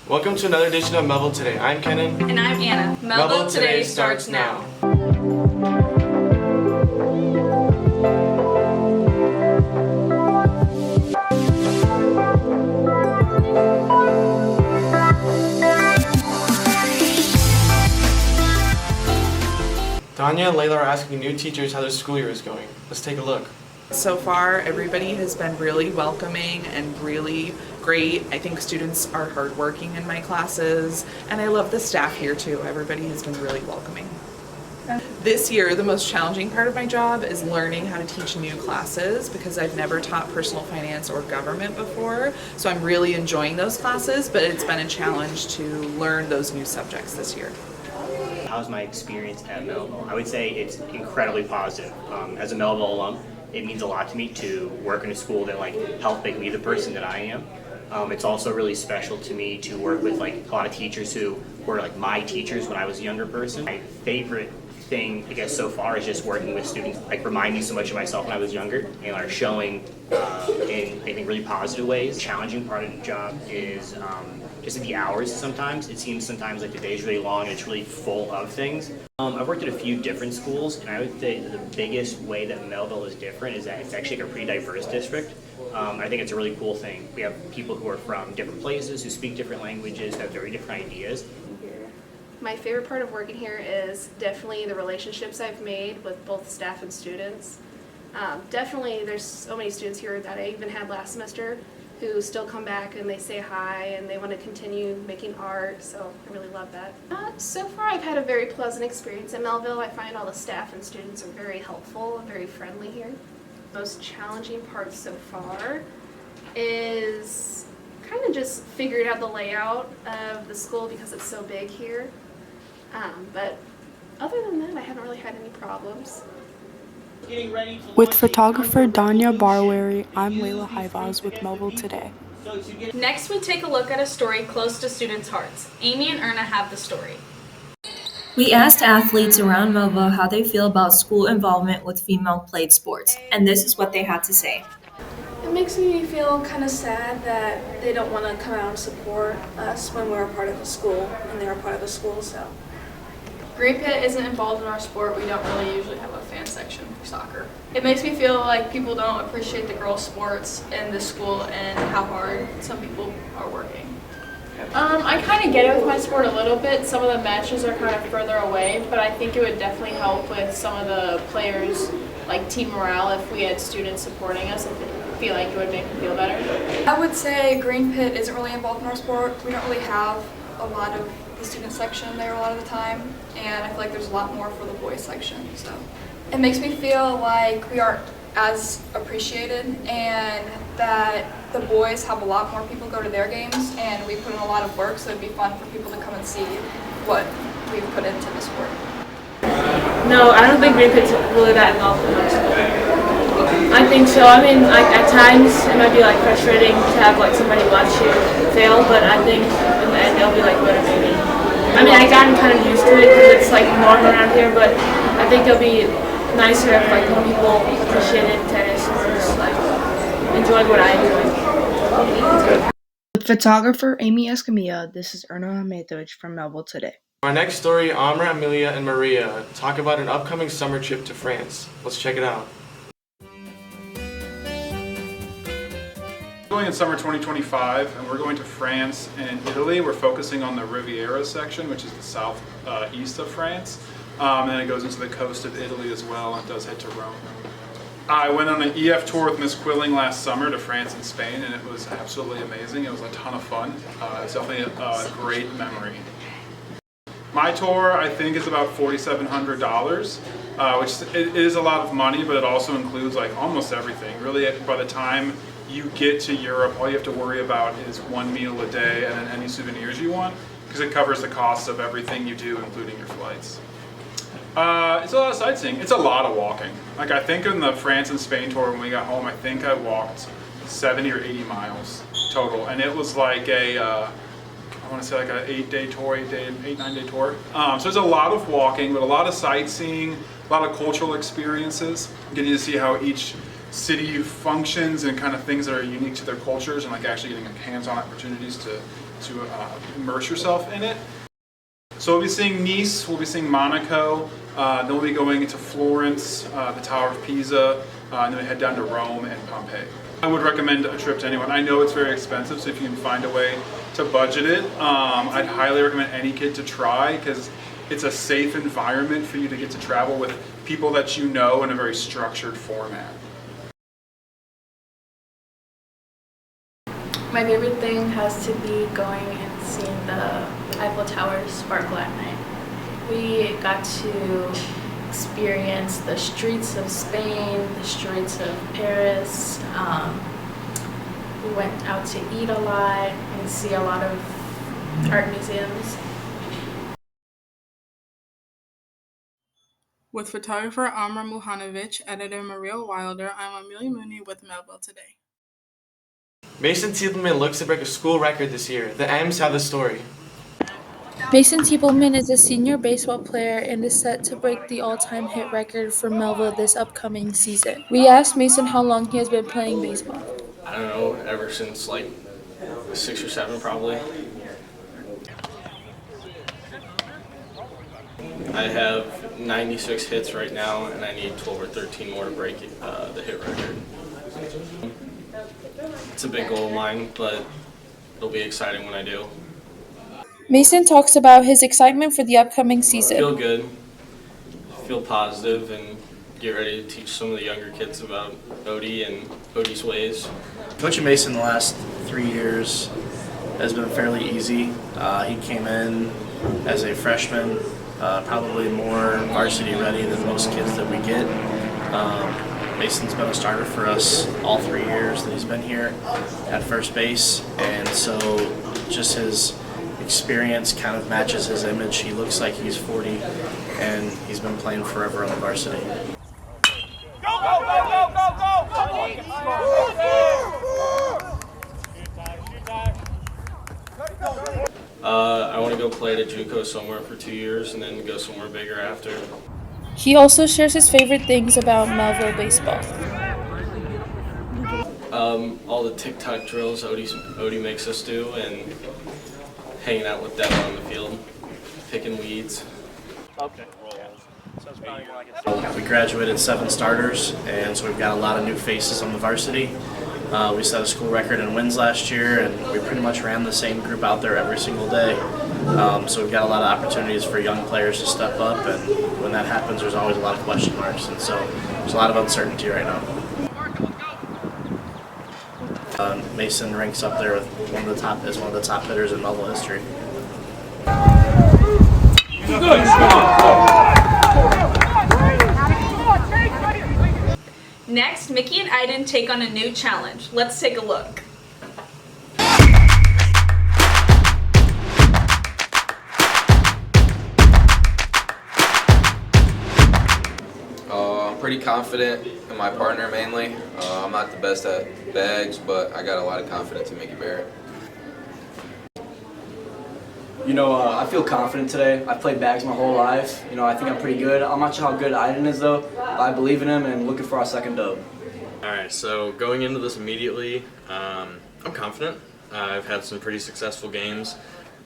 Welcome to another edition of Mehlville Today. I'm Kenan. And I'm Anna. Mehlville Today starts now. Tanya and Layla are asking new teachers how their school year is going. Let's take a look. So far, everybody has been really welcoming and really great. I think students are hardworking in my classes, and I love the staff here too. Everybody has been really welcoming. This year, the most challenging part of my job is learning how to teach new classes because I've never taught personal finance or government before. So I'm really enjoying those classes, but it's been a challenge to learn those new subjects this year. How's my experience at Mehlville? I would say it's incredibly positive. As a Mehlville alum, it means a lot to me to work in a school that helped make me the person that I am. It's also really special to me to work with a lot of teachers who were my teachers when I was a younger person. My favorite thing, I guess, so far is just working with students remind me so much of myself when I was younger and are showing in I think really positive ways. The challenging part of the job is just the hours sometimes. It seems sometimes the day's really long and it's really full of things. I've worked at a few different schools, and I would say the biggest way that Mehlville is different is that it's actually a pretty diverse district. I think it's a really cool thing. We have people who are from different places, who speak different languages, have very different ideas. My favorite part of working here is definitely the relationships I've made with both staff and students. Definitely there's so many students here that I even had last semester who still come back and they say hi and they want to continue making art, so I really love that. So far I've had a very pleasant experience at Mehlville. I find all the staff and students are very helpful and very friendly here. The most challenging part so far is kind of just figuring out the layout of the school because it's so big here. But other than that, I haven't really had any problems. With photographer Danya Barwary, I'm Layla Hivaz with Mehlville Today. Next, we take a look at a story close to students' hearts. Amy and Erna have the story. We asked athletes around Mehlville how they feel about school involvement with female-played sports, and this is what they had to say. It makes me feel kind of sad that they don't want to come out and support us when we're a part of a school, and they're a part of a school, so. Green Pit isn't involved in our sport. We don't really usually have a fan section for soccer. It makes me feel like people don't appreciate the girls' sports in this school and how hard some people are working. I kind of get it with my sport a little bit. Some of the matches are kind of further away, but I think it would definitely help with some of the players, team morale, if we had students supporting us. I feel like it would make them feel better. I would say Green Pit isn't really involved in our sport. We don't really have a lot of the student section there a lot of the time, and I feel like there's a lot more for the boys section. So it makes me feel like we aren't as appreciated, and that the boys have a lot more people go to their games, and we put in a lot of work, so it'd be fun for people to come and see what we've put into the sport. No, I don't think Green Pit's really that involved in our school. I think so. I mean, at times it might be frustrating to have somebody watch you fail, but I think in the end they'll be motivated. I mean, I've gotten kind of used to it because it's normal around here, but I think it'll be nicer if more people appreciated tennis and just enjoyed what I enjoy. With photographer Amy Escamilla, this is Erna Ahmetovic from Mehlville Today. Our next story, Amra, Amelia, and Maria talk about an upcoming summer trip to France. Let's check it out. Going in summer 2025, and we're going to France and Italy. We're focusing on the Riviera section, which is the southeast of France, and then it goes into the coast of Italy as well, and does head to Rome. I went on an EF tour with Miss Quilling last summer to France and Spain, and it was absolutely amazing. It was a ton of fun. It's definitely a great memory. My tour, I think, is about $4,700, which it is a lot of money, but it also includes almost everything. Really, by the time you get to Europe, all you have to worry about is one meal a day and then any souvenirs you want, because it covers the cost of everything you do, including your flights. It's a lot of sightseeing. It's a lot of walking. I think in the France and Spain tour when we got home, I think I walked 70 or 80 miles total, and it was I want to say an 8-day tour, 9-day tour. So there's a lot of walking, but a lot of sightseeing, a lot of cultural experiences, getting to see how each city functions and kind of things that are unique to their cultures, and actually getting hands-on opportunities to immerse yourself in it. So we'll be seeing Nice, we'll be seeing Monaco, then we'll be going into Florence, the Tower of Pisa, and then we head down to Rome and Pompeii. I would recommend a trip to anyone. I know it's very expensive, so if you can find a way to budget it, I'd highly recommend any kid to try, because it's a safe environment for you to get to travel with people that you know in a very structured format. My favorite thing has to be going and seeing the Eiffel Tower sparkle at night. We got to experience the streets of Spain, the streets of Paris. We went out to eat a lot and see a lot of art museums. With photographer Ahmetovic, editor Maria Wilder, I'm Amelia Mooney with Mehlville Today. Mason Tiedelman looks to break a school record this year. The M's have the story. Mason Tiedelman is a senior baseball player and is set to break the all-time hit record for Mehlville this upcoming season. We asked Mason how long he has been playing baseball. I don't know, ever since like 6 or 7 probably. I have 96 hits right now, and I need 12 or 13 more to break the hit record. It's a big goal of mine, but it'll be exciting when I do. Mason talks about his excitement for the upcoming season. Feel good, feel positive, and get ready to teach some of the younger kids about Odie and Odie's ways. Coaching Mason the last 3 years has been fairly easy. He came in as a freshman, probably more varsity ready than most kids that we get. Mason's been a starter for us all 3 years that he's been here at first base, and so just his experience kind of matches his image. He looks like he's 40, and he's been playing forever on the varsity. I want to go play at a JUCO somewhere for 2 years and then go somewhere bigger after. He also shares his favorite things about Mehlville baseball. All the TikTok drills Odie makes us do, and hanging out with Devin on the field, picking weeds. Okay. We graduated 7 starters, and so we've got a lot of new faces on the varsity. We set a school record in wins last year, and we pretty much ran the same group out there every single day. So we've got a lot of opportunities for young players to step up, and when that happens, there's always a lot of question marks, and so there's a lot of uncertainty right now. Mason ranks up there with one of the top hitters in Mehlville history. Next, Mickey and Aiden take on a new challenge. Let's take a look. I'm pretty confident in my partner mainly. I'm not the best at bags, but I got a lot of confidence in Mickey Barrett. You know, I feel confident today. I've played bags my whole life. You know, I think I'm pretty good. I'm not sure how good Aiden is though. But I believe in him and looking for our second dub. Alright, so going into this immediately, I'm confident. I've had some pretty successful games,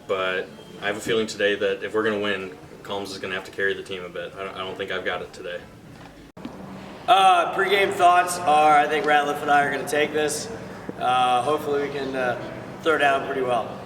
but I have a feeling today that if we're going to win, Combs is going to have to carry the team a bit. I don't think I've got it today. Pre-game thoughts are I think Ratliff and I are going to take this. Hopefully we can throw down pretty well.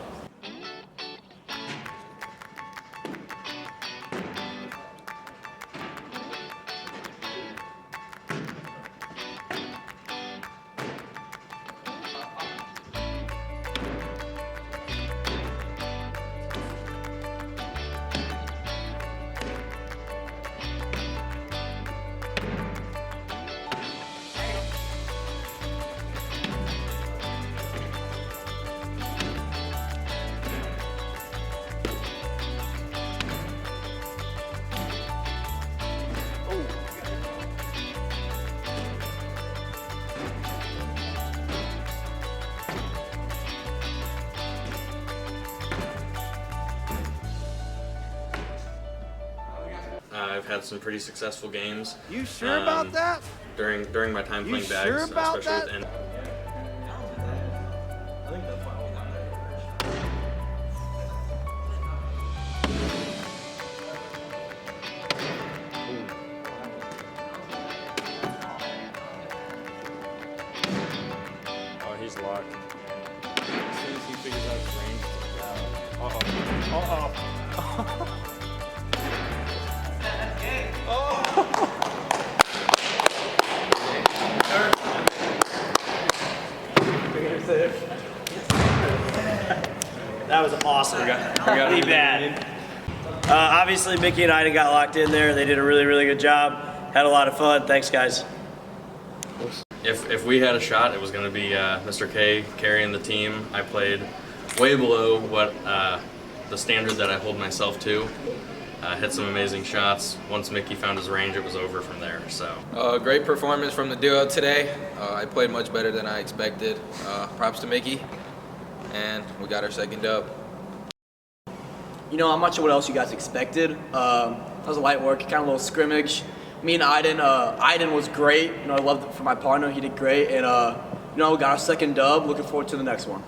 I've had some pretty successful games. You sure about that? During my time playing bags, sure about especially that? with awesome. Really bad. Obviously, Mickey and Ida got locked in there. They did a really, really good job. Had a lot of fun. Thanks, guys. If we had a shot, it was going to be Mr. K carrying the team. I played way below what the standard that I hold myself to. Hit some amazing shots. Once Mickey found his range, it was over from there. So Great performance from the duo today. I played much better than I expected. Props to Mickey, and we got our second dub. You know, I'm not sure what else you guys expected. That was a light work, kind of a little scrimmage. Me and Iden was great. You know, I loved it for my partner. He did great, and you know, we got our second dub. Looking forward to the next one.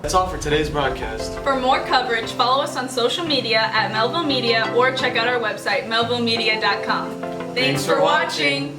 That's all for today's broadcast. For more coverage, follow us on social media at Mehlville Media or check out our website, mehlvillemedia.com. Thanks for watching.